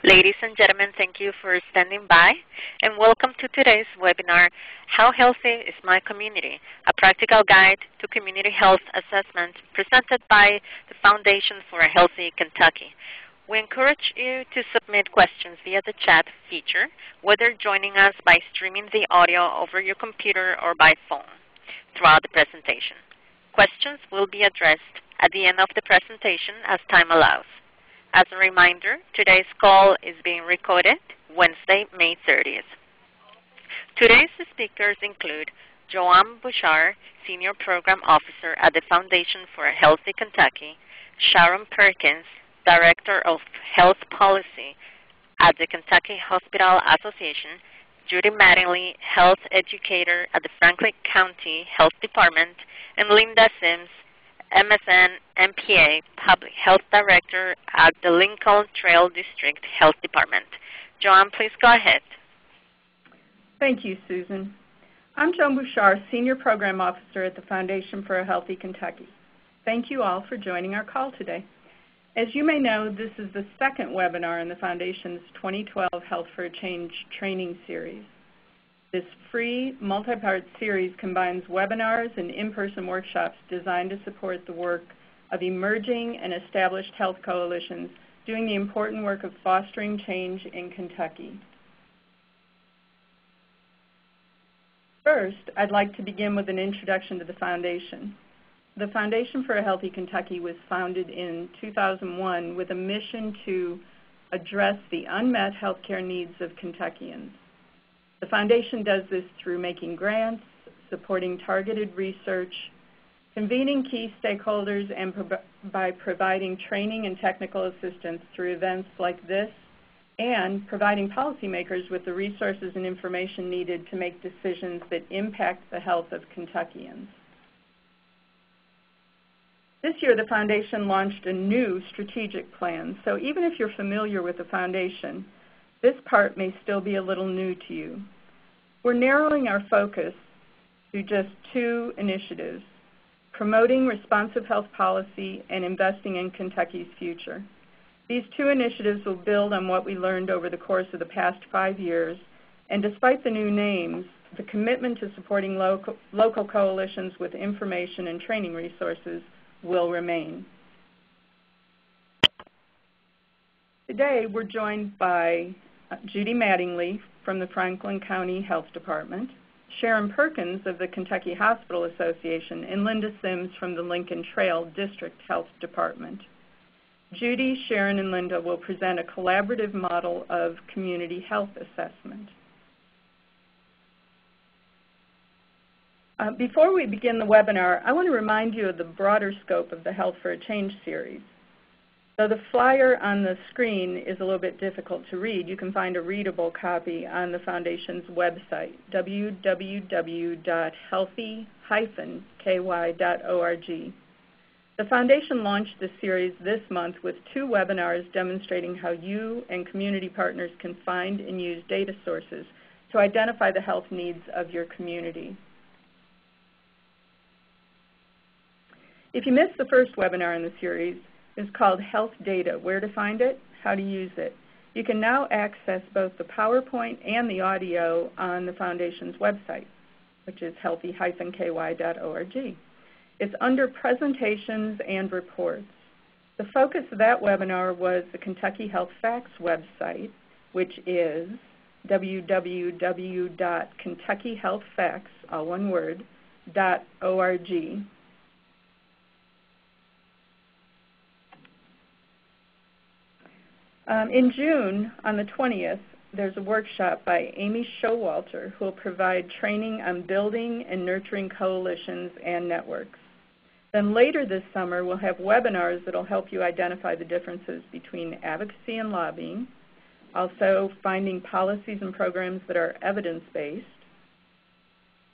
Ladies and gentlemen, thank you for standing by, and welcome to today's webinar, How Healthy is My Community? A Practical Guide to Community Health Assessment, presented by the Foundation for a Healthy Kentucky. We encourage you to submit questions via the chat feature, whether joining us by streaming the audio over your computer or by phone throughout the presentation. Questions will be addressed at the end of the presentation as time allows. As a reminder, today's call is being recorded Wednesday, May 30th. Today's speakers include Joan Buchar, Senior Program Officer at the Foundation for a Healthy Kentucky, Sharon Perkins, Director of Health Policy at the Kentucky Hospital Association, Judy Mattingly, Health Educator at the Franklin County Health Department, and Linda Sims, MSN MPA, Public Health Director at the Lincoln Trail District Health Department. Joan, please go ahead. Thank you, Susan. I'm Joan Buchar, Senior Program Officer at the Foundation for a Healthy Kentucky. Thank you all for joining our call today. As you may know, this is the second webinar in the Foundation's 2012 Health for a Change training series. This free, multi-part series combines webinars and in-person workshops designed to support the work of emerging and established health coalitions doing the important work of fostering change in Kentucky. First, I'd like to begin with an introduction to the Foundation. The Foundation for a Healthy Kentucky was founded in 2001 with a mission to address the unmet healthcare needs of Kentuckians. The Foundation does this through making grants, supporting targeted research, convening key stakeholders, and by providing training and technical assistance through events like this, and providing policymakers with the resources and information needed to make decisions that impact the health of Kentuckians. This year, the Foundation launched a new strategic plan, so even if you're familiar with the Foundation, this part may still be a little new to you. We're narrowing our focus to just two initiatives, promoting responsive health policy and investing in Kentucky's future. These two initiatives will build on what we learned over the course of the past 5 years, and despite the new names, the commitment to supporting local coalitions with information and training resources will remain. Today, we're joined by Judy Mattingly from the Franklin County Health Department, Sharon Perkins of the Kentucky Hospital Association, and Linda Sims from the Lincoln Trail District Health Department. Judy, Sharon, and Linda will present a collaborative model of community health assessment. Before we begin the webinar, I want to remind you of the broader scope of the Health for a Change series. Though the flyer on the screen is a little bit difficult to read, you can find a readable copy on the Foundation's website, www.healthy-ky.org. The Foundation launched this series this month with 2 webinars demonstrating how you and community partners can find and use data sources to identify the health needs of your community. If you missed the first webinar in the series, it's called Health Data, Where to Find It, How to Use It. You can now access both the PowerPoint and the audio on the Foundation's website, which is healthy-ky.org. It's under Presentations and Reports. The focus of that webinar was the Kentucky Health Facts website, which is www.kentuckyhealthfacts, all one word, .org. In June, on the 20th, there's a workshop by Amy Showalter who will provide training on building and nurturing coalitions and networks. Then later this summer, we'll have webinars that will help you identify the differences between advocacy and lobbying, also finding policies and programs that are evidence-based,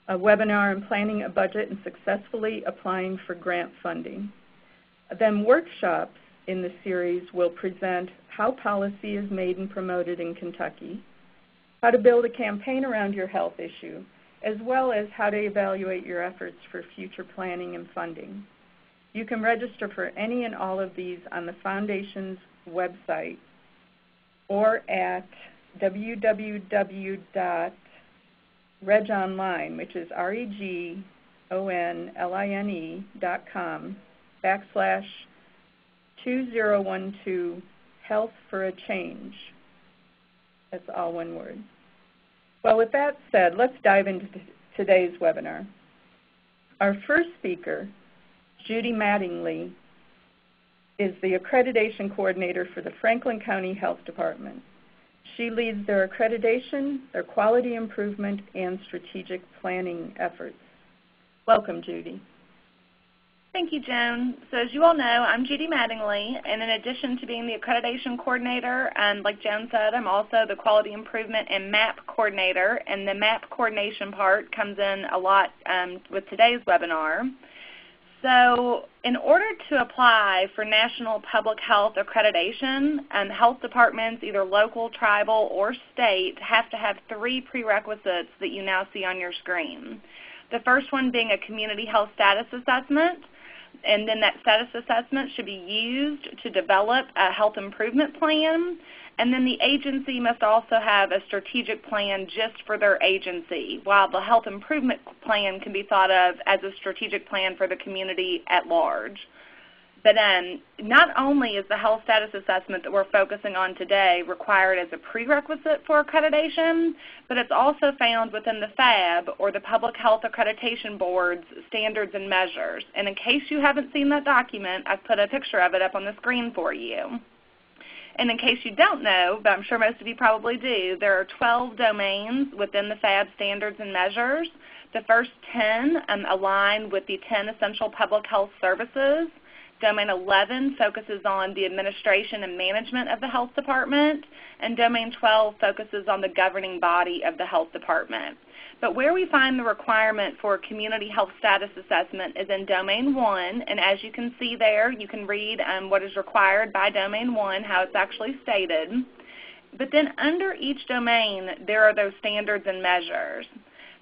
a webinar on planning a budget and successfully applying for grant funding. Then workshops in the series will present how policy is made and promoted in Kentucky, how to build a campaign around your health issue, as well as how to evaluate your efforts for future planning and funding. You can register for any and all of these on the Foundation's website, or at www.regonline, which is regonline.com/2012 Health for a Change. That's all one word. Well, with that said, let's dive into today's webinar. Our first speaker, Judy Mattingly, is the accreditation coordinator for the Franklin County Health Department. She leads their accreditation, their quality improvement, and strategic planning efforts. Welcome, Judy. Thank you, Joan. So as you all know, I'm Judy Mattingly, and in addition to being the accreditation coordinator, like Joan said, I'm also the quality improvement and MAP coordinator, and the MAP coordination part comes in a lot with today's webinar. So in order to apply for National Public Health Accreditation, health departments, either local, tribal, or state, have to have 3 prerequisites that you now see on your screen. The first one being a community health status assessment, and then that status assessment should be used to develop a health improvement plan. And then the agency must also have a strategic plan just for their agency, while the health improvement plan can be thought of as a strategic plan for the community at large. But not only is the health status assessment that we're focusing on today required as a prerequisite for accreditation, but it's also found within the FAB, or the Public Health Accreditation Board's standards and measures. And in case you haven't seen that document, I've put a picture of it up on the screen for you. And in case you don't know, but I'm sure most of you probably do, there are 12 domains within the FAB standards and measures. The first 10 align with the 10 essential public health services. Domain 11 focuses on the administration and management of the health department, and Domain 12 focuses on the governing body of the health department. But where we find the requirement for a community health status assessment is in Domain 1, and as you can see there, you can read what is required by Domain 1, how it's actually stated. But then under each domain, there are those standards and measures.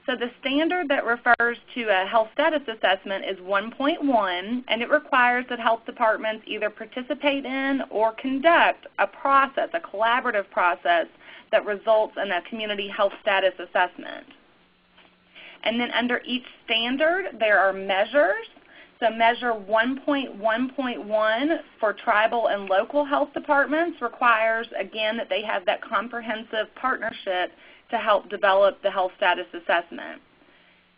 So the standard that refers to a health status assessment is 1.1, and it requires that health departments either participate in or conduct a process, a collaborative process, that results in a community health status assessment. And then under each standard, there are measures. So measure 1.1.1 for tribal and local health departments requires, again, that they have that comprehensive partnership to help develop the health status assessment.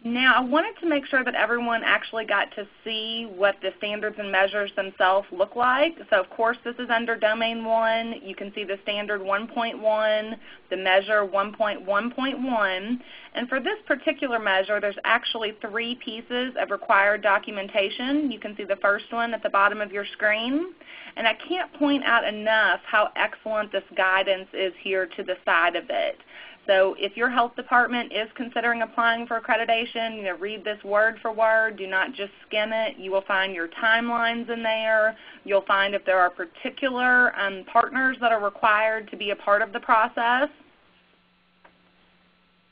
Now, I wanted to make sure that everyone actually got to see what the standards and measures themselves look like. So, of course, this is under Domain 1. You can see the standard 1.1, the measure 1.1.1. And for this particular measure, there's actually 3 pieces of required documentation. You can see the first one at the bottom of your screen. And I can't point out enough how excellent this guidance is here to the side of it. So if your health department is considering applying for accreditation, read this word for word. Do not just skim it. You will find your timelines in there. You'll find if there are particular partners that are required to be a part of the process.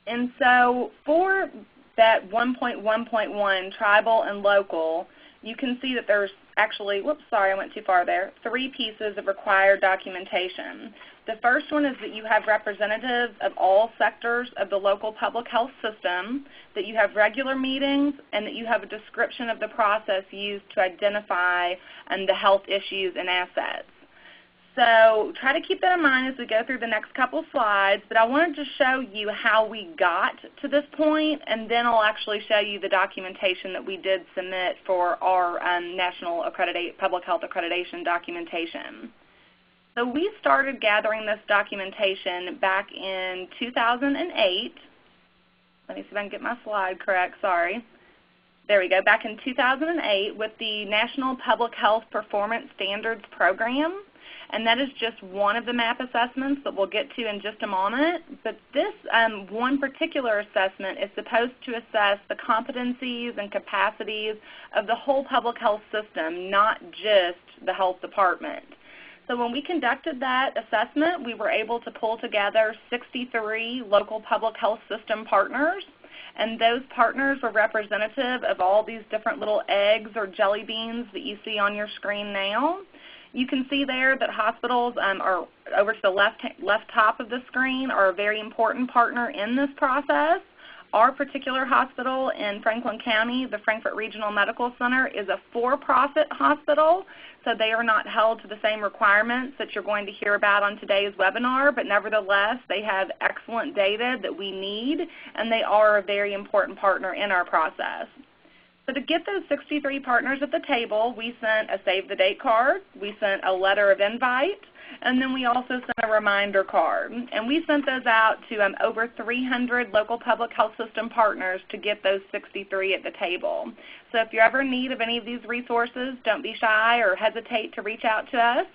And so for that 1.1.1, tribal and local, you can see that there's actually, whoops, sorry, I went too far there, 3 pieces of required documentation. The first one is that you have representatives of all sectors of the local public health system, that you have regular meetings, and that you have a description of the process used to identify the health issues and assets. So try to keep that in mind as we go through the next couple slides, but I wanted to show you how we got to this point, and then I'll actually show you the documentation that we did submit for our National Public Health Accreditation documentation. So we started gathering this documentation back in 2008. Let me see if I can get my slide correct, sorry. There we go, back in 2008 with the National Public Health Performance Standards Program. And that is just one of the MAP assessments that we'll get to in just a moment. But this one particular assessment is supposed to assess the competencies and capacities of the whole public health system, not just the health department. So when we conducted that assessment, we were able to pull together 63 local public health system partners. And those partners were representative of all these different little eggs or jelly beans that you see on your screen now. You can see there that hospitals are over to the left top of the screen are a very important partner in this process. Our particular hospital in Franklin County, the Frankfort Regional Medical Center, is a for-profit hospital, so they are not held to the same requirements that you're going to hear about on today's webinar, but nevertheless, they have excellent data that we need, and they are a very important partner in our process. So to get those 63 partners at the table, we sent a save-the-date card, we sent a letter of invite, and then we also sent a reminder card. And we sent those out to over 300 local public health system partners to get those 63 at the table. So if you're ever in need of any of these resources, don't be shy or hesitate to reach out to us.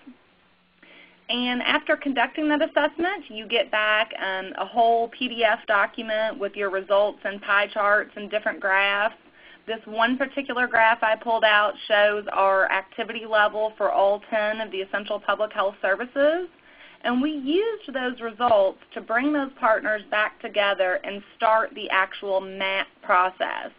And after conducting that assessment, you get back a whole PDF document with your results and pie charts and different graphs. This one particular graph I pulled out shows our activity level for all 10 of the essential public health services. And we used those results to bring those partners back together and start the actual MAP process.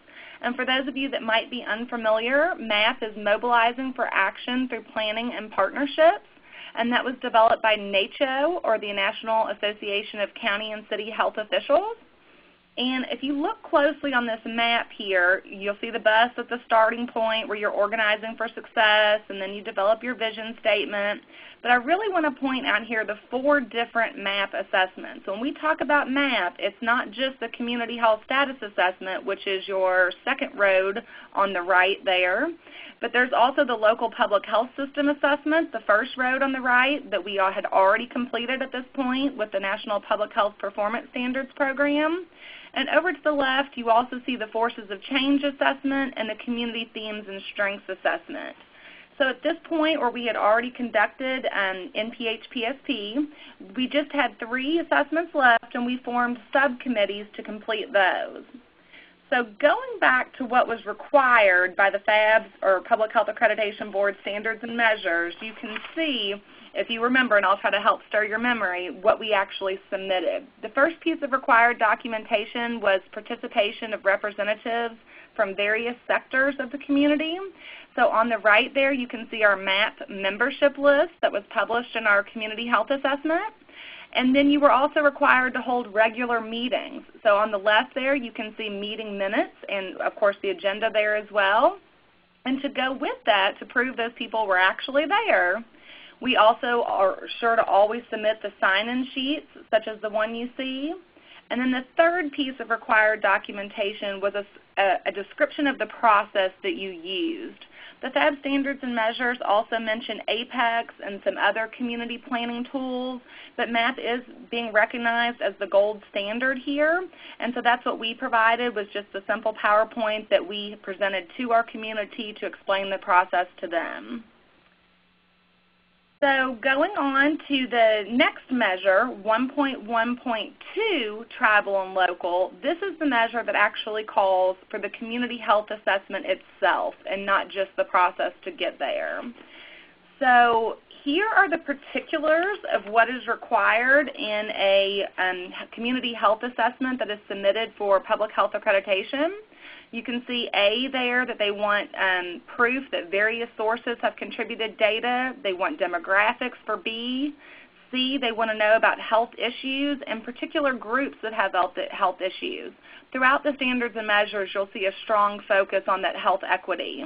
And for those of you that might be unfamiliar, MAP is Mobilizing for Action Through Planning and Partnerships. And that was developed by NACHO, or the National Association of County and City Health Officials. And if you look closely on this map here, you'll see the bus at the starting point where you're organizing for success, and then you develop your vision statement. But I really want to point out here the 4 different MAP assessments. When we talk about MAP, it's not just the Community Health Status Assessment, which is your second road on the right there, but there's also the Local Public Health System Assessment, the first road on the right, that we had already completed at this point with the National Public Health Performance Standards Program. And over to the left, you also see the Forces of Change Assessment and the Community Themes and Strengths Assessment. So at this point, where we had already conducted NPH-PSP, we just had 3 assessments left, and we formed subcommittees to complete those. So going back to what was required by the FABS, or Public Health Accreditation Board Standards and Measures, you can see, if you remember, and I'll try to help stir your memory, what we actually submitted. The first piece of required documentation was participation of representatives from various sectors of the community. So on the right there, you can see our MAP membership list that was published in our Community Health Assessment. And then you were also required to hold regular meetings. So on the left there, you can see meeting minutes and, of course, the agenda there as well. And to go with that, to prove those people were actually there, we also are sure to always submit the sign-in sheets, such as the one you see. And then the third piece of required documentation was a description of the process that you used. The FAB Standards and Measures also mention APEX and some other community planning tools, but MAP is being recognized as the gold standard here, and so that's what we provided, was just a simple PowerPoint that we presented to our community to explain the process to them. So going on to the next measure, 1.1.2, Tribal and Local, this is the measure that actually calls for the community health assessment itself and not just the process to get there. So here are the particulars of what is required in a community health assessment that is submitted for public health accreditation. You can see A there that they want proof that various sources have contributed data. They want demographics for B. C, they want to know about health issues and particular groups that have health issues. Throughout the standards and measures, you'll see a strong focus on that health equity.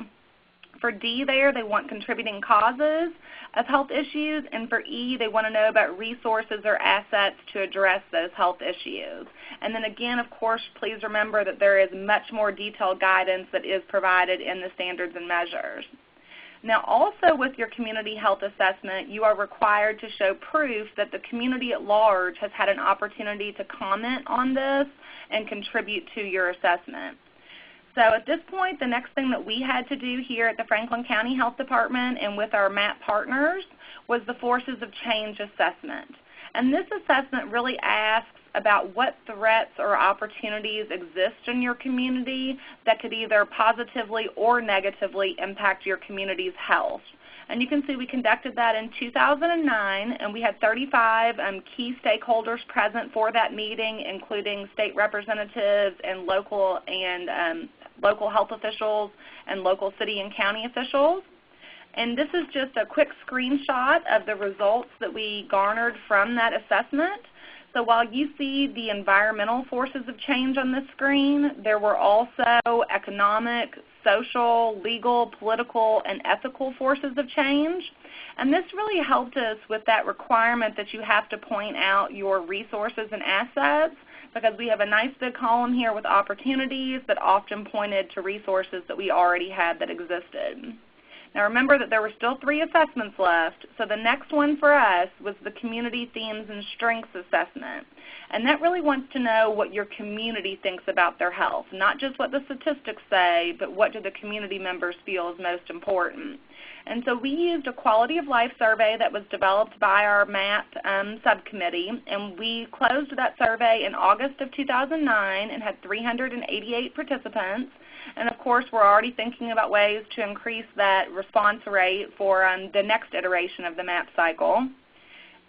For D there, they want contributing causes of health issues, and for E, they want to know about resources or assets to address those health issues. And then again, of course, please remember that there is much more detailed guidance that is provided in the standards and measures. Now also with your community health assessment, you are required to show proof that the community at large has had an opportunity to comment on this and contribute to your assessment. So at this point, the next thing that we had to do here at the Franklin County Health Department and with our MAP partners was the Forces of Change assessment. And this assessment really asks about what threats or opportunities exist in your community that could either positively or negatively impact your community's health. And you can see we conducted that in 2009, and we had 35 key stakeholders present for that meeting, including state representatives and local health officials and local city and county officials. And this is just a quick screenshot of the results that we garnered from that assessment. So while you see the environmental forces of change on this screen, there were also economic, social, legal, political, and ethical forces of change. And this really helped us with that requirement that you have to point out your resources and assets, because we have a nice big column here with opportunities that often pointed to resources that we already had that existed. Now remember that there were still 3 assessments left, so the next one for us was the Community Themes and Strengths Assessment. And that really wants to know what your community thinks about their health, not just what the statistics say, but what do the community members feel is most important. And so we used a quality of life survey that was developed by our MAP subcommittee, and we closed that survey in August of 2009 and had 388 participants. And of course, we're already thinking about ways to increase that response rate for the next iteration of the MAP cycle.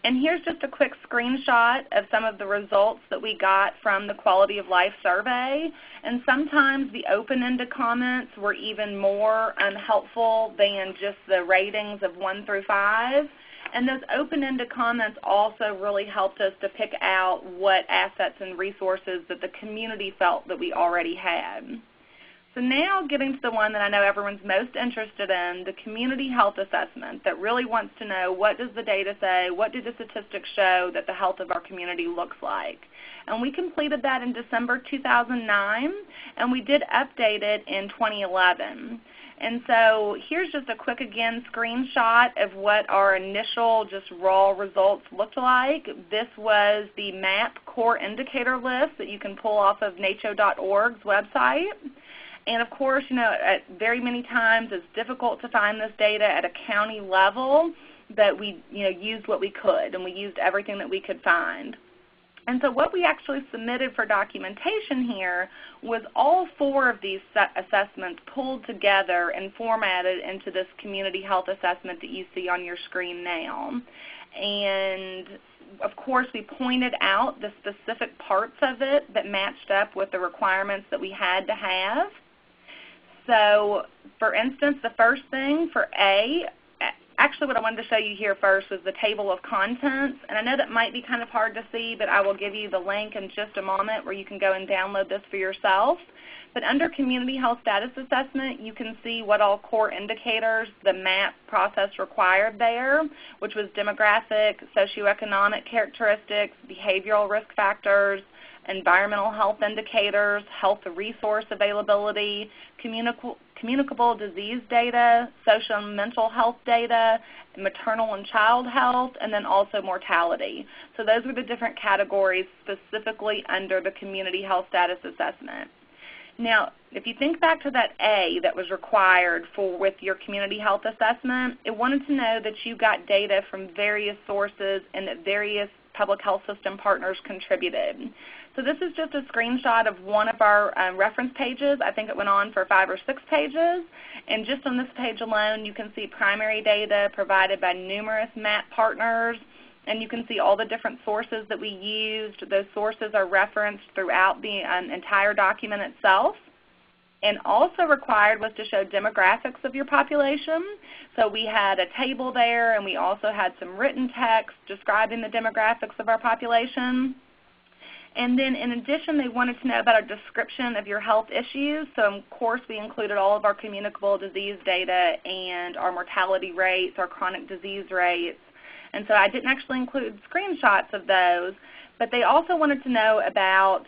And here's just a quick screenshot of some of the results that we got from the Quality of Life survey. And sometimes the open-ended comments were even more helpful than just the ratings of 1 through 5. And those open-ended comments also really helped us to pick out what assets and resources that the community felt that we already had. So now getting to the one that I know everyone's most interested in, the community health assessment, that really wants to know what does the data say, what do the statistics show that the health of our community looks like. And we completed that in December 2009, and we did update it in 2011. And so here's just a quick, again, screenshot of what our initial just raw results looked like. This was the MAP core indicator list that you can pull off of NACCHO.org's website. And of course, very many times it's difficult to find this data at a county level, but we used what we could, and we used everything that we could find. And so what we actually submitted for documentation here was all 4 of these assessments pulled together and formatted into this community health assessment that you see on your screen now. And of course, we pointed out the specific parts of it that matched up with the requirements that we had to have. So, for instance, the first thing for A, actually what I wanted to show you here first was the table of contents. And I know that might be kind of hard to see, but I will give you the link in just a moment where you can go and download this for yourself. But under Community Health Status Assessment, you can see what all core indicators the MAP process required there, which was demographic, socioeconomic characteristics, behavioral risk factors, environmental health indicators, health resource availability, communicable disease data, social and mental health data, maternal and child health, and then also mortality. So those were the different categories specifically under the Community Health Status Assessment. Now, if you think back to that A that was required with your community health assessment, it wanted to know that you got data from various sources and that various public health system partners contributed. So this is just a screenshot of one of our reference pages. I think it went on for 5 or 6 pages. And just on this page alone, you can see primary data provided by numerous MAP partners. And you can see all the different sources that we used. Those sources are referenced throughout the entire document itself. And also required was to show demographics of your population. So we had a table there, and we also had some written text describing the demographics of our population. And then in addition, they wanted to know about a description of your health issues. So of course, we included all of our communicable disease data and our mortality rates, our chronic disease rates. And so I didn't actually include screenshots of those, but they also wanted to know about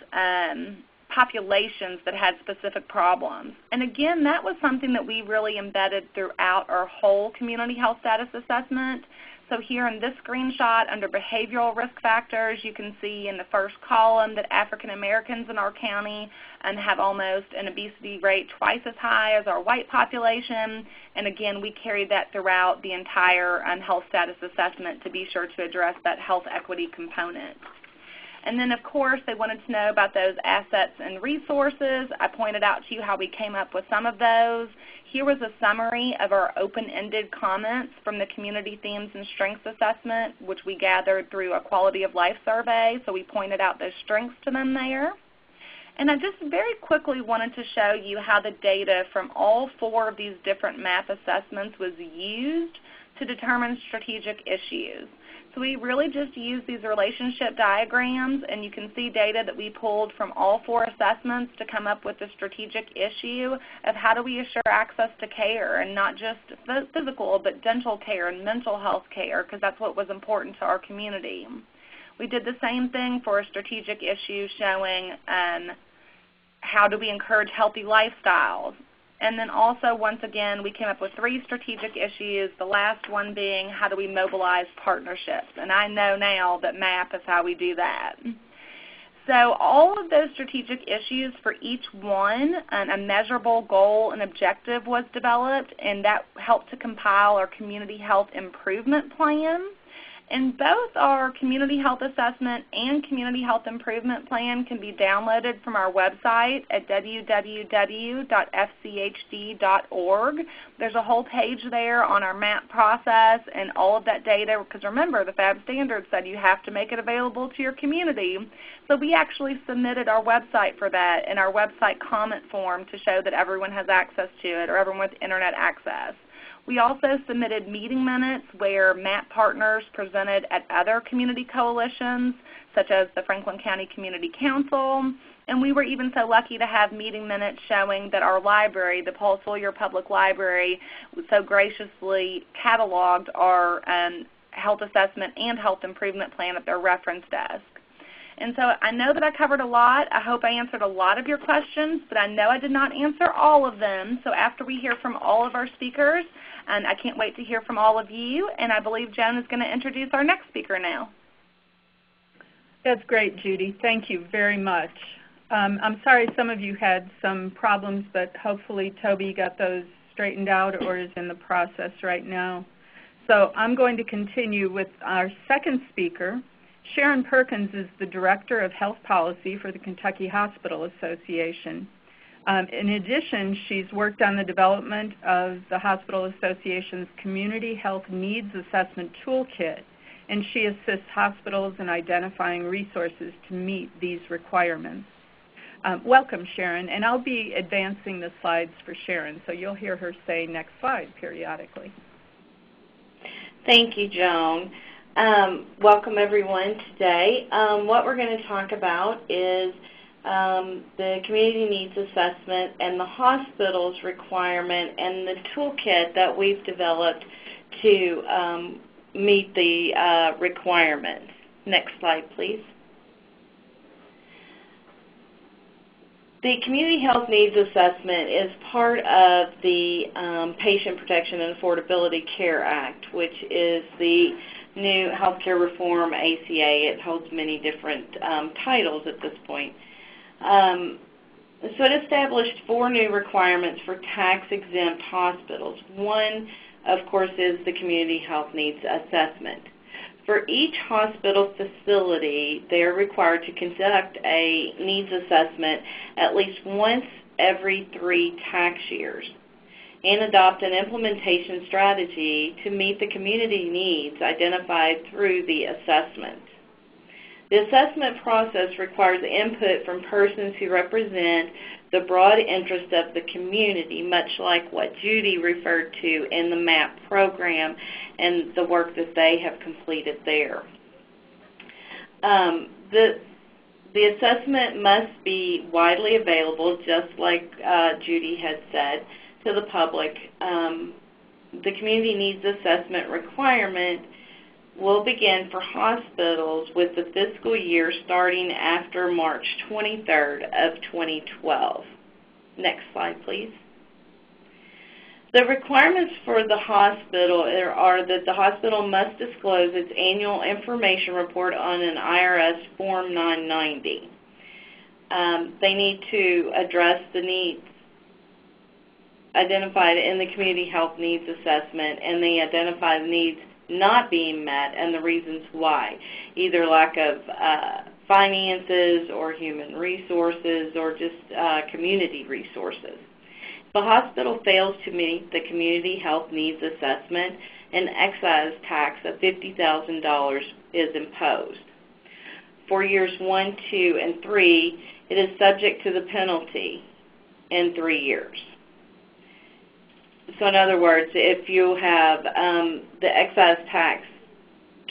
populations that had specific problems. And again, that was something that we really embedded throughout our whole community health status assessment. So here in this screenshot under behavioral risk factors, you can see in the first column that African Americans in our county have almost an obesity rate twice as high as our white population. And again, we carried that throughout the entire health status assessment to be sure to address that health equity component. And then, of course, they wanted to know about those assets and resources. I pointed out to you how we came up with some of those. Here was a summary of our open-ended comments from the Community Themes and Strengths Assessment, which we gathered through a Quality of Life survey. So we pointed out those strengths to them there. And I just very quickly wanted to show you how the data from all 4 of these different MAP assessments was used to determine strategic issues. So we really just use these relationship diagrams, and you can see data that we pulled from all 4 assessments to come up with the strategic issue of how do we assure access to care, and not just physical, but dental care and mental health care, because that's what was important to our community. We did the same thing for a strategic issue showing how do we encourage healthy lifestyles. And then also, once again, we came up with 3 strategic issues, the last one being how do we mobilize partnerships. And I know now that MAP is how we do that. So all of those strategic issues, for each one, a measurable goal and objective was developed, and that helped to compile our Community Health Improvement Plan. And both our Community Health Assessment and Community Health Improvement Plan can be downloaded from our website at www.fchd.org. There's a whole page there on our MAP process and all of that data, because remember, the FAB standards said you have to make it available to your community. So we actually submitted our website for that and our website comment form to show that everyone has access to it, or everyone with internet access. We also submitted meeting minutes where MAP partners presented at other community coalitions, such as the Franklin County Community Council, and we were even so lucky to have meeting minutes showing that our library, the Paul Sawyer Public Library, so graciously cataloged our health assessment and health improvement plan at their reference desk. And so I know that I covered a lot. I hope I answered a lot of your questions, but I know I did not answer all of them. So after we hear from all of our speakers, and I can't wait to hear from all of you, and I believe Joan is going to introduce our next speaker now. That's great, Judy. Thank you very much. I'm sorry some of you had some problems, but hopefully Toby got those straightened out or is in the process right now. So I'm going to continue with our second speaker. Sharon Perkins is the Director of Health Policy for the Kentucky Hospital Association. In addition, she's worked on the development of the Hospital Association's Community Health Needs Assessment Toolkit, and she assists hospitals in identifying resources to meet these requirements. Welcome, Sharon, and I'll be advancing the slides for Sharon, so you'll hear her say next slide periodically. Thank you, Joan. Welcome everyone today. What we're going to talk about is the community needs assessment and the hospital's requirement and the toolkit that we've developed to meet the requirements. Next slide, please. The Community Health Needs Assessment is part of the Patient Protection and Affordability Care Act, which is the new healthcare reform ACA. It holds many different titles at this point. So it established 4 new requirements for tax-exempt hospitals. One, of course, is the Community Health Needs Assessment. For each hospital facility, they're required to conduct a needs assessment at least once every 3 tax years and adopt an implementation strategy to meet the community needs identified through the assessment. The assessment process requires input from persons who represent the broad interest of the community, much like what Judy referred to in the MAP program and the work that they have completed there. The assessment must be widely available, just like Judy had said, to the public. The community needs assessment requirement will begin for hospitals with the fiscal year starting after March 23rd of 2012. Next slide, please. The requirements for the hospital are that the hospital must disclose its annual information report on an IRS Form 990. They need to address the needs identified in the Community Health Needs Assessment, and they identify the needs not being met and the reasons why, either lack of finances or human resources or just community resources. If a hospital fails to meet the Community Health Needs Assessment, an excise tax of $50,000 is imposed. For years 1, 2, and 3, It is subject to the penalty in 3 years. So in other words, if you have the excise tax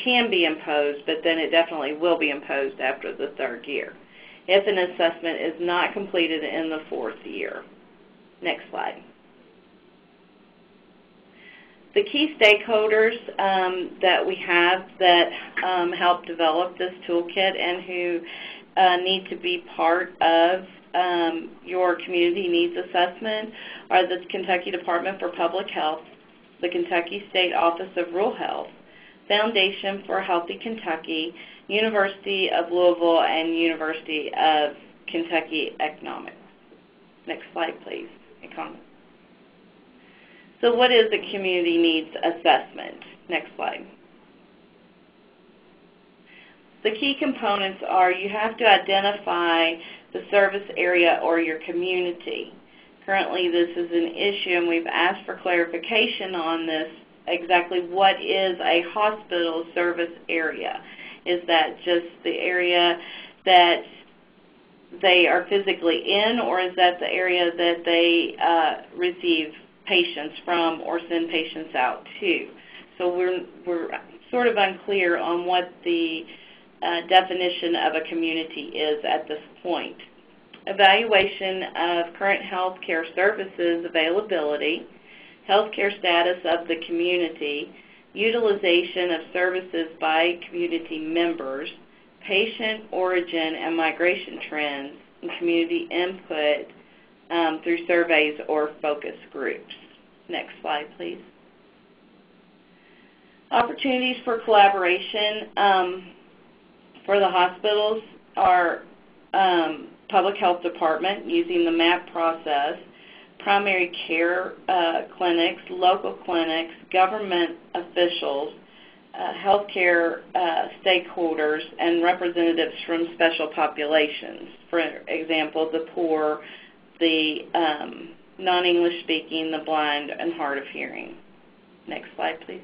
can be imposed, but then it definitely will be imposed after the 3rd year if an assessment is not completed in the 4th year. Next slide. The key stakeholders that we have that help develop this toolkit and who need to be part of your community needs assessment are the Kentucky Department for Public Health, the Kentucky State Office of Rural Health, Foundation for Healthy Kentucky, University of Louisville, and University of Kentucky Economics. Next slide, please. Economics. So what is a community needs assessment? Next slide. The key components are you have to identify the service area or your community. Currently this is an issue and we've asked for clarification on this. Exactly what is a hospital service area? Is that just the area that they are physically in, or is that the area that they receive patients from or send patients out to? So we're sort of unclear on what the definition of a community is at this point. Evaluation of current health care services availability, healthcare status of the community, utilization of services by community members, patient origin and migration trends, and community input through surveys or focus groups. Next slide, please. Opportunities for collaboration for the hospitals are public health department using the MAP process, primary care clinics, local clinics, government officials, healthcare stakeholders, and representatives from special populations. For example, the poor, the non-English speaking, the blind, and hard of hearing. Next slide, please.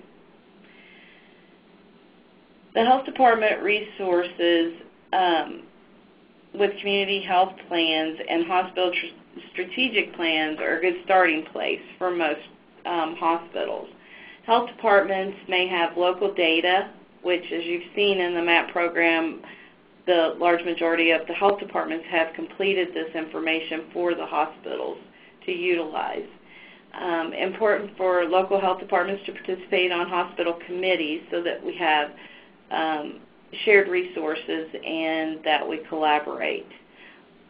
The health department resources with community health plans and hospital strategic plans are a good starting place for most hospitals. Health departments may have local data, which, as you've seen in the MAP program, the large majority of the health departments have completed this information for the hospitals to utilize. Important for local health departments to participate on hospital committees so that we have shared resources and that we collaborate.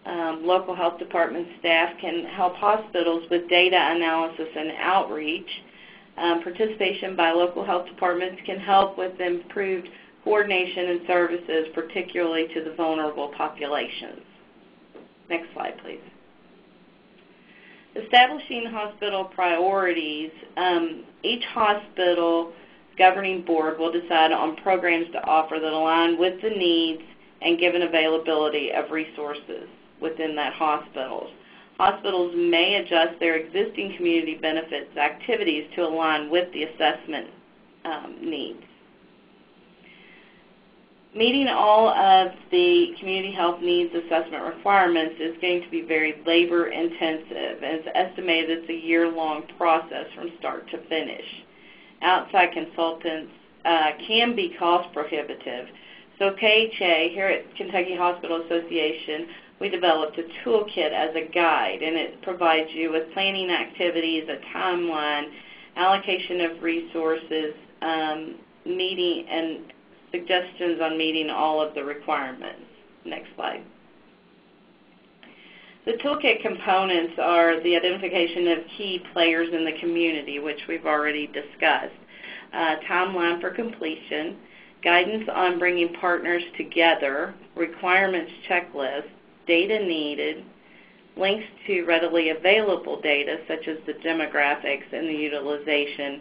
Local health department staff can help hospitals with data analysis and outreach. Participation by local health departments can help with improved coordination and services, particularly to the vulnerable populations. Next slide, please. Establishing hospital priorities. Each hospital governing board will decide on programs to offer that align with the needs and given availability of resources within that hospital. Hospitals may adjust their existing community benefits activities to align with the assessment needs. Meeting all of the community health needs assessment requirements is going to be very labor intensive. It's estimated it's a year-long process from start to finish. Outside consultants can be cost prohibitive. So KHA, here at Kentucky Hospital Association, we developed a toolkit as a guide, and it provides you with planning activities, a timeline, allocation of resources, meeting and suggestions on meeting all of the requirements. Next slide. The toolkit components are the identification of key players in the community, which we've already discussed, timeline for completion, guidance on bringing partners together, requirements checklist, data needed, links to readily available data such as the demographics and the utilization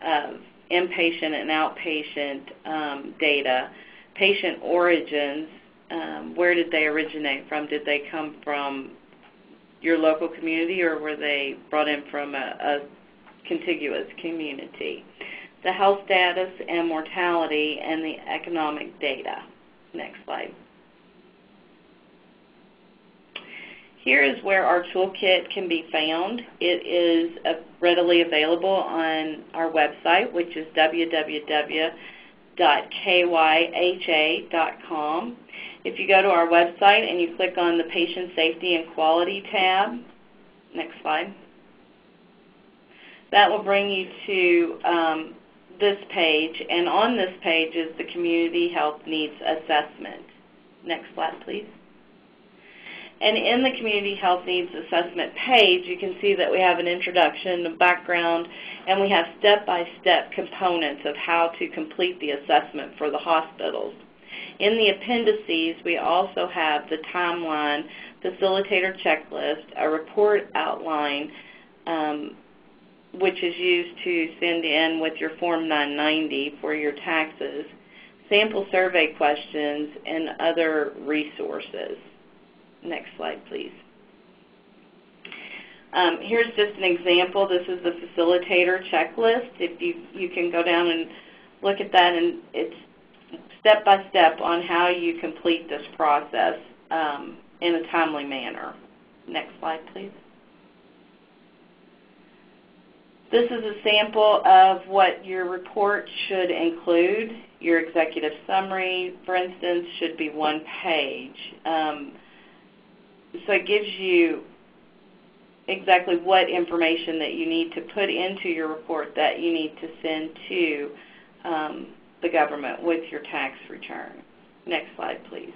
of inpatient and outpatient data, patient origins, where did they originate from? Did they come from your local community or were they brought in from a contiguous community? The health status and mortality and the economic data. Next slide. Here is where our toolkit can be found. It is readily available on our website, which is www.kyha.com. If you go to our website and you click on the Patient Safety and Quality tab, next slide, that will bring you to this page, and on this page is the Community Health Needs Assessment. Next slide, please. And in the Community Health Needs Assessment page, you can see that we have an introduction, a background, and we have step-by-step components of how to complete the assessment for the hospitals. In the appendices, we also have the timeline, facilitator checklist, a report outline, which is used to send in with your Form 990 for your taxes, sample survey questions, and other resources. Next slide, please. Here's just an example. This is the facilitator checklist. If you can go down and look at that, and it's step by step on how you complete this process in a timely manner. Next slide, please. This is a sample of what your report should include. Your executive summary, for instance, should be 1 page. So it gives you exactly what information that you need to put into your report that you need to send to the government with your tax return. Next slide, please.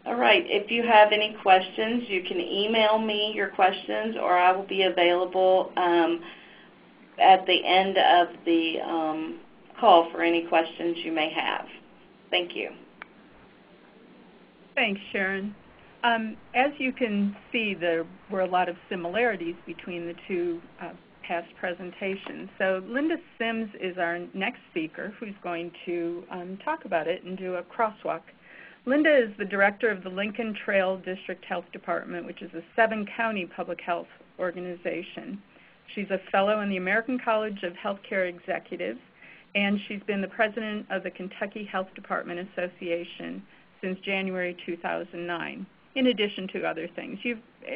All right, if you have any questions, you can email me your questions, or I will be available at the end of the call for any questions you may have. Thank you. Thanks, Sharon. As you can see, there were a lot of similarities between the two past presentations. So Linda Sims is our next speaker who's going to talk about it and do a crosswalk. Linda is the director of the Lincoln Trail District Health Department, which is a 7-county public health organization. She's a fellow in the American College of Healthcare Executives, and she's been the president of the Kentucky Health Department Association since January 2009, in addition to other things.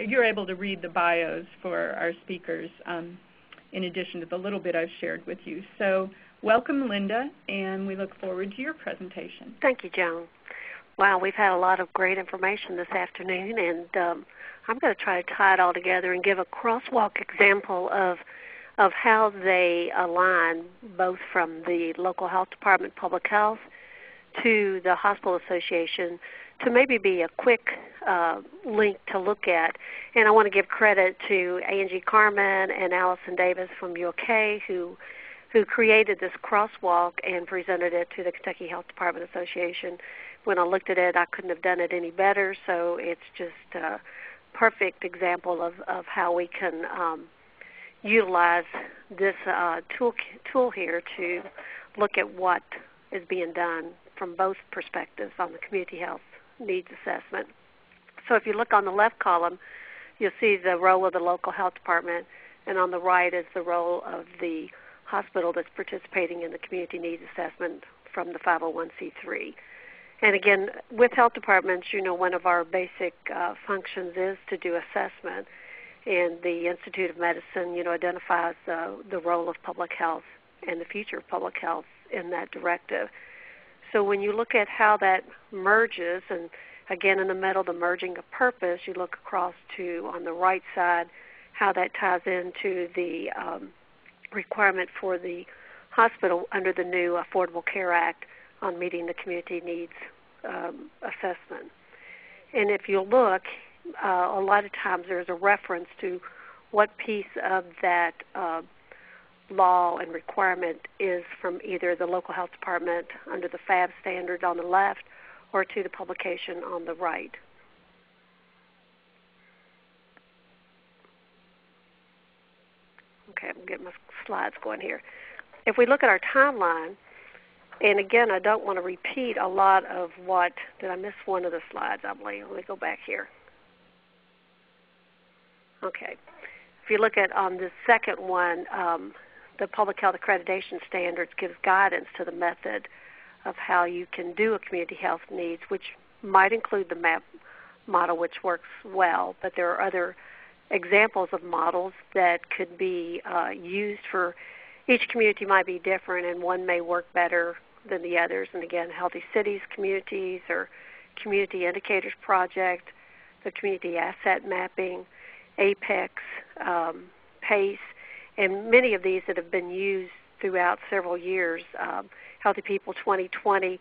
You're able to read the bios for our speakers in addition to the little bit I've shared with you. So welcome, Linda, and we look forward to your presentation. Thank you, Joan. Wow, we've had a lot of great information this afternoon, and I'm going to try to tie it all together and give a crosswalk example of how they align both from the local health department, public health, to the hospital association, to maybe be a quick link to look at. And I want to give credit to Angie Carmen and Allison Davis from UK who created this crosswalk and presented it to the Kentucky Health Department Association. When I looked at it, I couldn't have done it any better, so it's just a perfect example of how we can utilize this tool here to look at what is being done from both perspectives on the community health needs assessment. So if you look on the left column, you'll see the role of the local health department, and on the right is the role of the hospital that's participating in the community needs assessment from the 501c3. And again, with health departments, one of our basic functions is to do assessment, and the Institute of Medicine, identifies the role of public health and the future of public health in that directive. So when you look at how that merges, and again in the middle, the merging of purpose, you look across to, on the right side, how that ties into the requirement for the hospital under the new Affordable Care Act on meeting the community needs assessment. And if you look, a lot of times there's a reference to what piece of that law and requirement is from either the local health department under the FAB standard on the left or to the publication on the right. Okay, I'm getting my slides going here. If we look at our timeline, and again, I don't want to repeat a lot of what, did I miss one of the slides, I believe? Let me go back here. Okay. If you look at on the second one, the Public Health Accreditation Standards gives guidance to the method of how you can do a community health needs, which might include the MAP model, which works well, but there are other examples of models that could be used for each community. Might be different, and one may work better than the others. And again, Healthy Cities Communities or Community Indicators Project, the Community Asset Mapping, APEX, PACE, and many of these that have been used throughout several years. Healthy People 2020,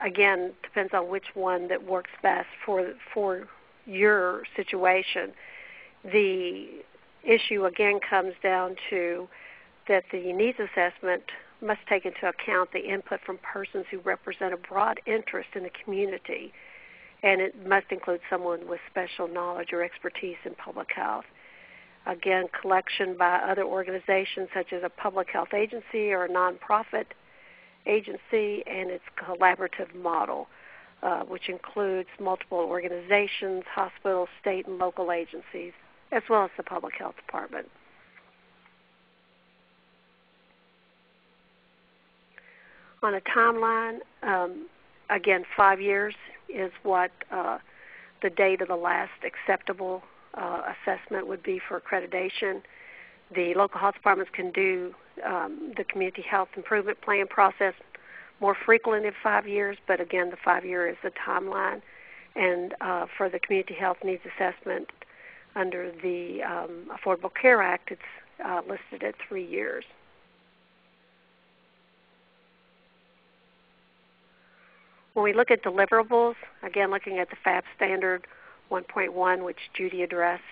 again, depends on which one that works best for your situation. The issue again comes down to that the needs assessment must take into account the input from persons who represent a broad interest in the community, and it must include someone with special knowledge or expertise in public health. Again, collection by other organizations such as a public health agency or a nonprofit agency, and its collaborative model, which includes multiple organizations, hospitals, state and local agencies, as well as the public health department. On a timeline, again, 5 years is what the date of the last acceptable assessment would be for accreditation. The local health departments can do the community health improvement plan process more frequently than 5 years, but again, the 5 year is the timeline. And for the community health needs assessment under the Affordable Care Act, it's listed at 3 years. When we look at deliverables, again, looking at the FAB standard 1.1, which Judy addressed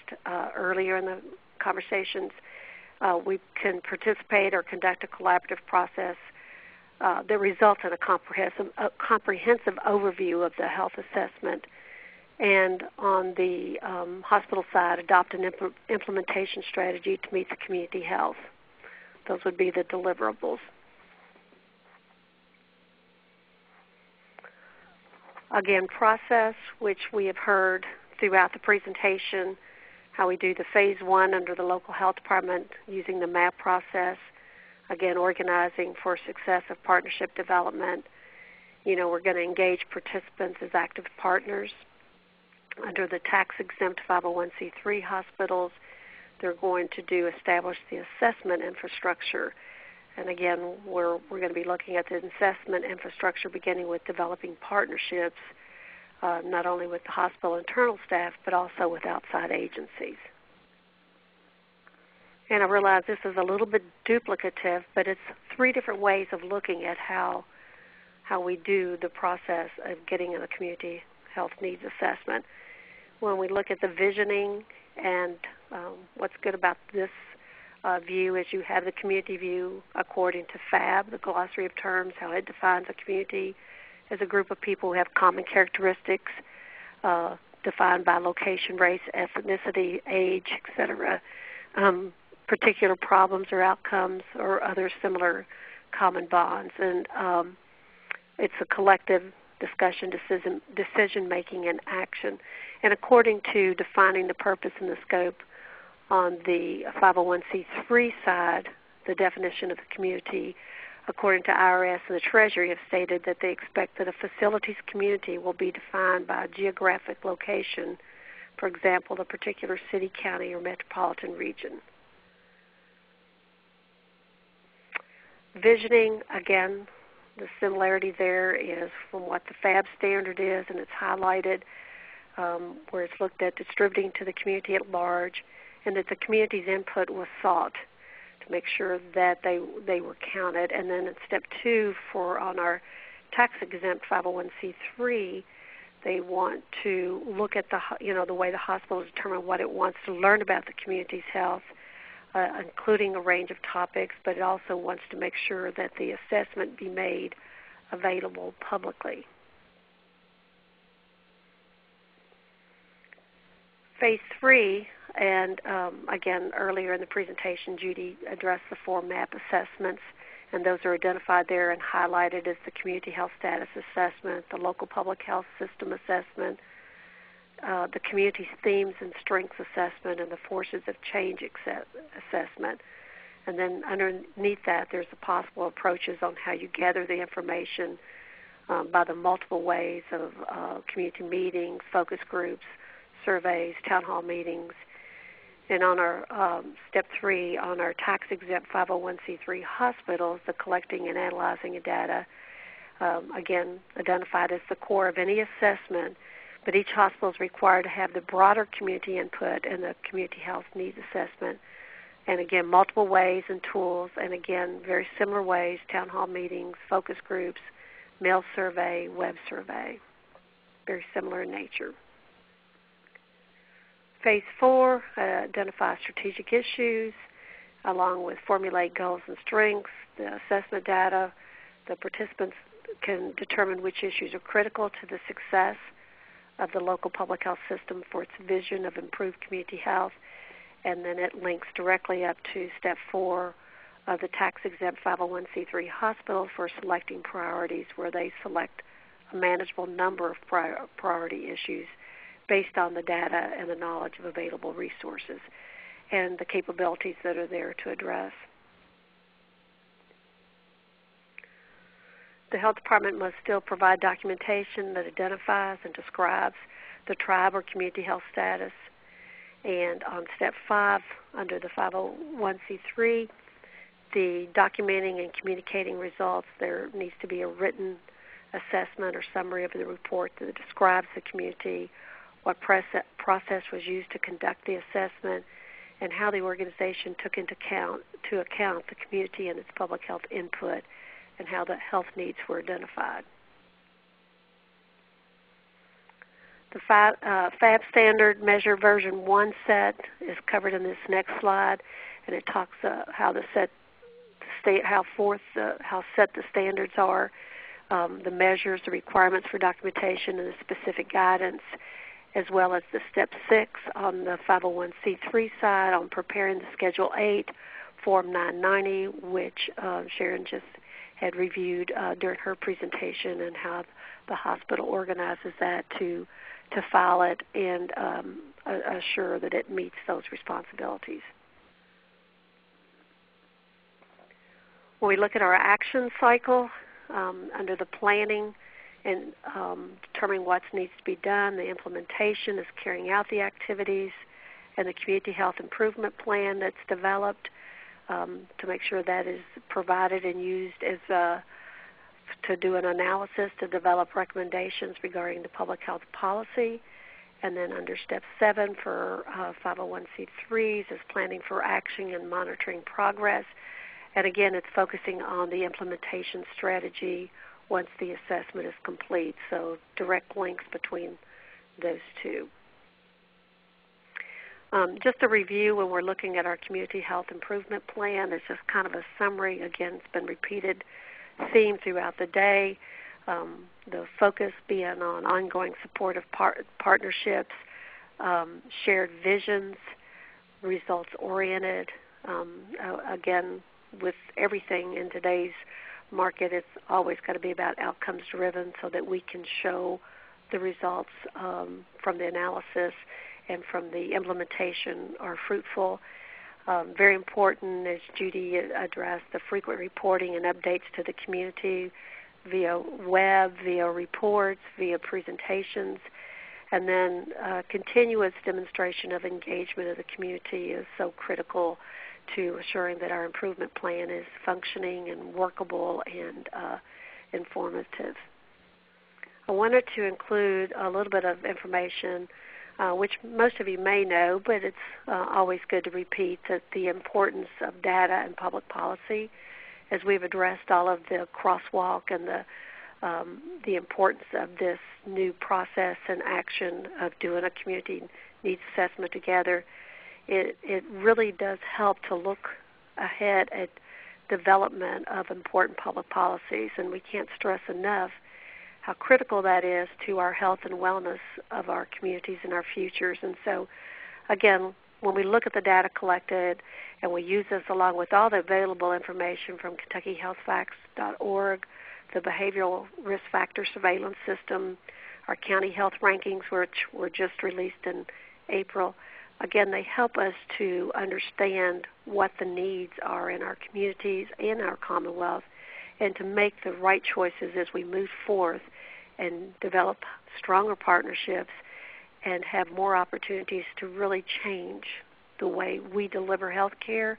earlier in the conversations, we can participate or conduct a collaborative process that results in a comprehensive overview of the health assessment, and on the hospital side, adopt an implementation strategy to meet the community health. Those would be the deliverables. Again, process, which we have heard throughout the presentation, how we do the phase 1 under the local health department using the MAP process. Again, organizing for success of partnership development. We're going to engage participants as active partners. Under the tax-exempt 501c3 hospitals, they're going to establish the assessment infrastructure. And again, we're going to be looking at the assessment infrastructure beginning with developing partnerships, not only with the hospital internal staff, but also with outside agencies. And I realize this is a little bit duplicative, but it's 3 different ways of looking at how we do the process of getting a community health needs assessment. When we look at the visioning, and what's good about this view is you have the community view according to FAB, the glossary of terms, how it defines a community as a group of people who have common characteristics defined by location, race, ethnicity, age, etc., particular problems or outcomes or other similar common bonds. And it's a collective discussion, decision-making, and action. And according to defining the purpose and the scope on the 501c3 side, the definition of the community, according to IRS and the Treasury, have stated that they expect that a facilities community will be defined by a geographic location, for example, the particular city, county, or metropolitan region. Visioning, again, the similarity there is from what the FAB standard is, and it's highlighted where it's looked at distributing to the community at large, and that the community's input was sought to make sure that they were counted. And then in step 2, on our tax-exempt 501c3, they want to look at the way the hospital determine what it wants to learn about the community's health, including a range of topics, but it also wants to make sure that the assessment be made available publicly. Phase 3, and again, earlier in the presentation, Judy addressed the 4 MAP assessments, and those are identified there and highlighted as the Community Health Status Assessment, the Local Public Health System Assessment, the Community's Themes and Strengths Assessment, and the Forces of Change Assessment. And then underneath that, there's the possible approaches on how you gather the information, by the multiple ways of community meetings, focus groups, surveys, town hall meetings. And on our step 3, on our tax-exempt 501c3 hospitals, the collecting and analyzing of data, again, identified as the core of any assessment, but each hospital is required to have the broader community input and the community health needs assessment. And again, multiple ways and tools, and again, very similar ways, town hall meetings, focus groups, mail survey, web survey, very similar in nature. Phase 4, identify strategic issues, along with formulate goals and strengths, the assessment data. The participants can determine which issues are critical to the success of the local public health system for its vision of improved community health, and then it links directly up to step 4 of the tax-exempt 501c3 hospitals for selecting priorities, where they select a manageable number of priority issues based on the data and the knowledge of available resources and the capabilities that are there to address. The health department must still provide documentation that identifies and describes the tribe or community health status. And on step 5, under the 501c3, the documenting and communicating results, there needs to be a written assessment or summary of the report that describes the community, what process was used to conduct the assessment, and how the organization took into account the community and its public health input, and how the health needs were identified. The FAB standard measure version 1 set is covered in this next slide, and it talks how set the standards are, the measures, the requirements for documentation, and the specific guidance, as well as the step 6 on the 501c3 side on preparing the Schedule 8, Form 990, which Sharon just had reviewed during her presentation, and how the hospital organizes that to file it and assure that it meets those responsibilities. When we look at our action cycle, under the planning and determining what needs to be done, the implementation is carrying out the activities, and the community health improvement plan that's developed to make sure that is provided and used as to do an analysis to develop recommendations regarding the public health policy. And then under step 7 for 501c3s is planning for action and monitoring progress. And again, it's focusing on the implementation strategy once the assessment is complete, so direct links between those two. Just a review when we're looking at our community health improvement plan. It's just kind of a summary. Again, it's been repeated theme throughout the day. The focus being on ongoing supportive partnerships, shared visions, results-oriented. Again, with everything in today's market, it's always got to be about outcomes-driven so that we can show the results from the analysis and from the implementation are fruitful. Very important, as Judy addressed, the frequent reporting and updates to the community via web, via reports, via presentations, and then continuous demonstration of engagement of the community is so critical to assuring that our improvement plan is functioning and workable and informative. I wanted to include a little bit of information which most of you may know, but it's always good to repeat, that the importance of data and public policy, as we've addressed all of the crosswalk and the importance of this new process and action of doing a community needs assessment together. It really does help to look ahead at development of important public policies, and we can't stress enough how critical that is to our health and wellness of our communities and our futures. And so, again, when we look at the data collected and we use this along with all the available information from KentuckyHealthFacts.org, the Behavioral Risk Factor Surveillance System, our county health rankings, which were just released in April, again, they help us to understand what the needs are in our communities and our Commonwealth and to make the right choices as we move forth and develop stronger partnerships and have more opportunities to really change the way we deliver health care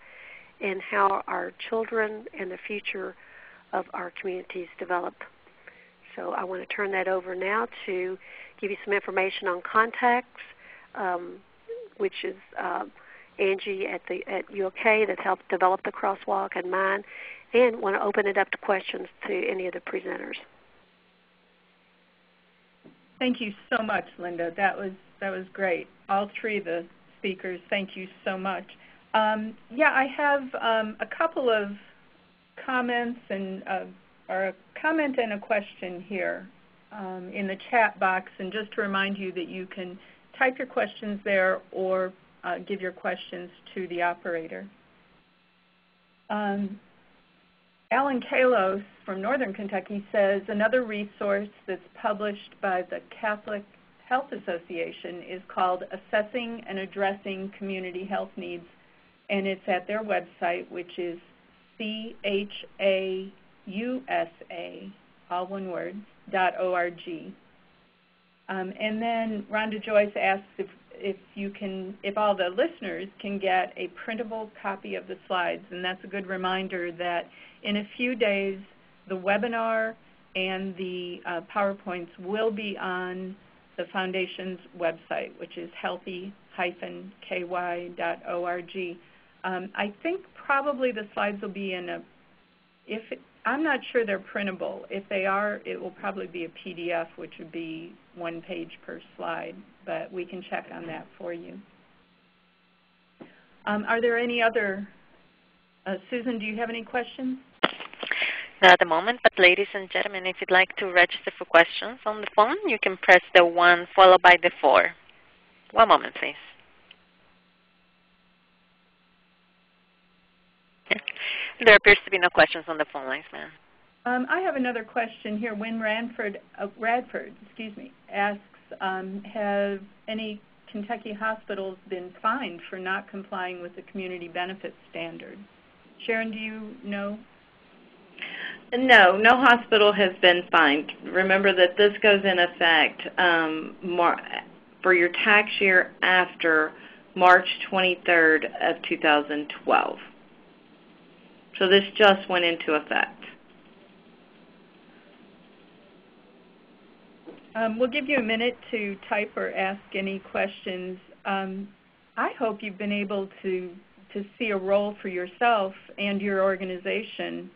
and how our children and the future of our communities develop. So I want to turn that over now to give you some information on contacts, which is Angie at UK that helped develop the crosswalk, and mine, and want to open it up to questions to any of the presenters. Thank you so much, Linda. That was great. All three of the speakers, thank you so much. Yeah, I have a couple of comments or a comment and a question here in the chat box, and just to remind you that you can type your questions there or give your questions to the operator. Alan Kalos from Northern Kentucky says another resource that's published by the Catholic Health Association is called Assessing and Addressing Community Health Needs, and it's at their website, which is CHAUSA, all one word, .org. And then Rhonda Joyce asks if all the listeners can get a printable copy of the slides, and that's a good reminder that in a few days the webinar and the PowerPoints will be on the Foundation's website, which is healthy-ky.org. I think probably the slides will be in I'm not sure they're printable. If they are, it will probably be a PDF, which would be 1 page per slide, but we can check on that for you. Are there any other, Susan, do you have any questions? Not at the moment, but ladies and gentlemen, if you'd like to register for questions on the phone, you can press the 1 followed by the 4. One moment, please. There appears to be no questions on the phone lines, ma'am. I have another question here. Wynn Radford asks, have any Kentucky hospitals been fined for not complying with the community benefits standard? Sharon, do you know? No, no hospital has been fined. Remember that this goes in effect for your tax year after March 23rd of 2012. So this just went into effect. We'll give you a minute to type or ask any questions. I hope you've been able to see a role for yourself and your organization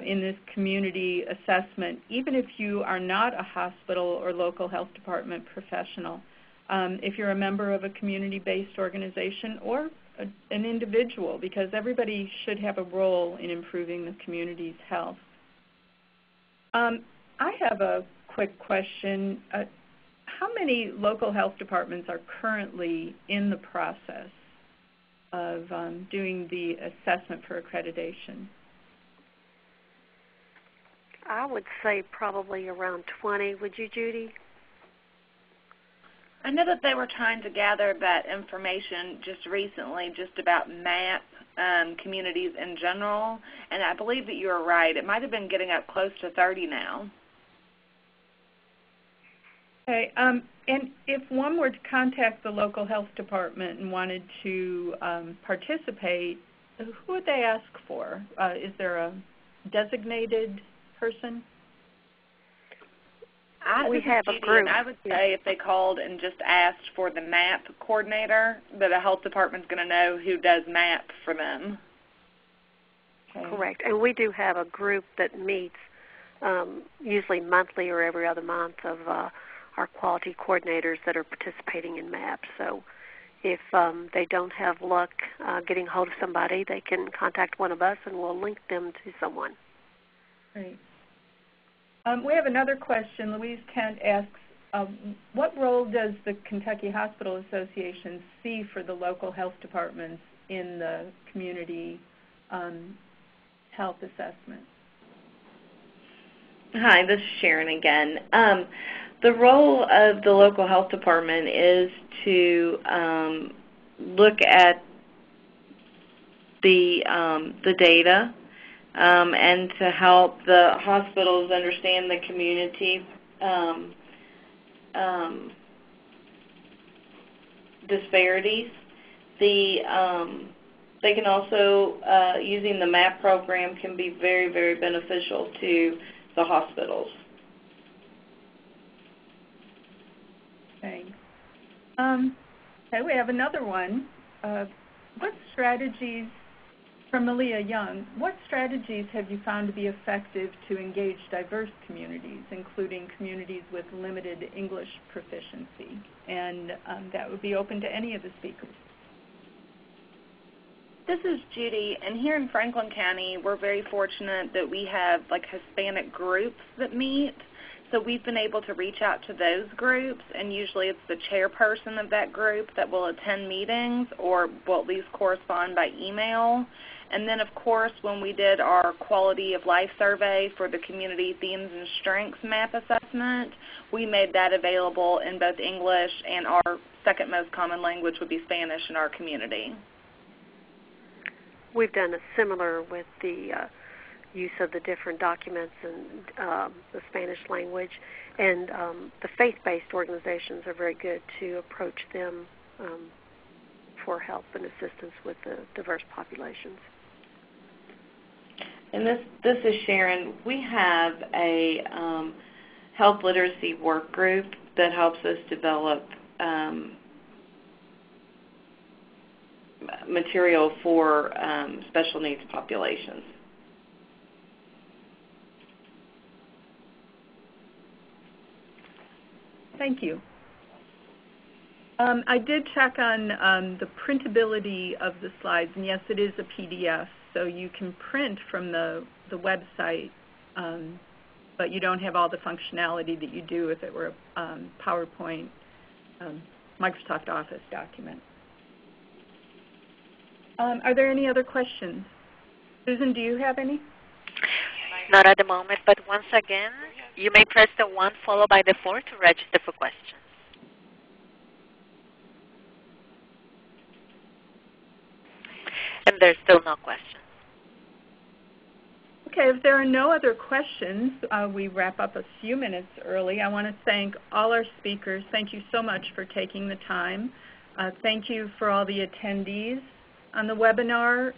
in this community assessment, even if you are not a hospital or local health department professional. If you're a member of a community-based organization or an individual, because everybody should have a role in improving the community's health. I have a quick question. How many local health departments are currently in the process of doing the assessment for accreditation? I would say probably around 20. Would you, Judy? I know that they were trying to gather that information just recently, just about MAP communities in general, and I believe that you're right. It might have been getting up close to 30 now. Okay, and if one were to contact the local health department and wanted to participate, who would they ask for? Is there a designated person? We have a group. And I would say if they called and just asked for the MAP coordinator, that a health department's going to know who does MAP for them. Okay. Correct. And we do have a group that meets usually monthly or every other month of our quality coordinators that are participating in MAP. So if they don't have luck getting hold of somebody, they can contact one of us and we'll link them to someone. Great. We have another question. Louise Kent asks, what role does the Kentucky Hospital Association see for the local health departments in the community health assessment? Hi, this is Sharon again. The role of the local health department is to look at the data, and to help the hospitals understand the community disparities. They can also, using the MAP program can be very, very beneficial to the hospitals. Thanks. Okay, we have another one. What strategies, from Malia Young, what strategies have you found to be effective to engage diverse communities, including communities with limited English proficiency? And that would be open to any of the speakers. This is Judy, and here in Franklin County, we're very fortunate that we have like Hispanic groups that meet. So we've been able to reach out to those groups, and usually it's the chairperson of that group that will attend meetings or will at least correspond by email. And then, of course, when we did our quality of life survey for the community themes and strengths map assessment, we made that available in both English and our second most common language would be Spanish in our community. We've done a similar with the use of the different documents and the Spanish language, and the faith-based organizations are very good to approach them for help and assistance with the diverse populations. And this is Sharon. We have a health literacy work group that helps us develop material for special needs populations. Thank you. I did check on the printability of the slides, and yes, it is a PDF, so you can print from the website, but you don't have all the functionality that you do if it were a PowerPoint Microsoft Office document. Are there any other questions? Susan, do you have any? Not at the moment, but once again, you may press the 1 followed by the 4 to register for questions. And there's still no questions. Okay, if there are no other questions, we wrap up a few minutes early. I want to thank all our speakers. Thank you so much for taking the time. Thank you for all the attendees on the webinar.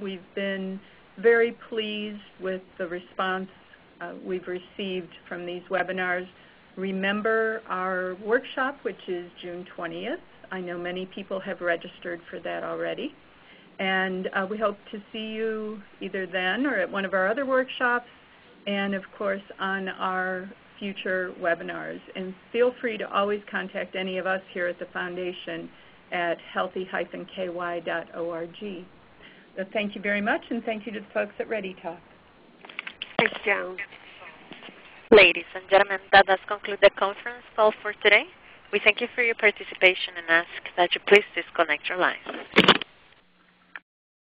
We've been very pleased with the response we've received from these webinars. Remember our workshop, which is June 20th. I know many people have registered for that already. And we hope to see you either then or at one of our other workshops, and of course on our future webinars. And feel free to always contact any of us here at the Foundation at healthy-ky.org. So thank you very much, and thank you to the folks at ReadyTalk. Thanks, Joan. Ladies and gentlemen, that does conclude the conference call for today. We thank you for your participation and ask that you please disconnect your lines.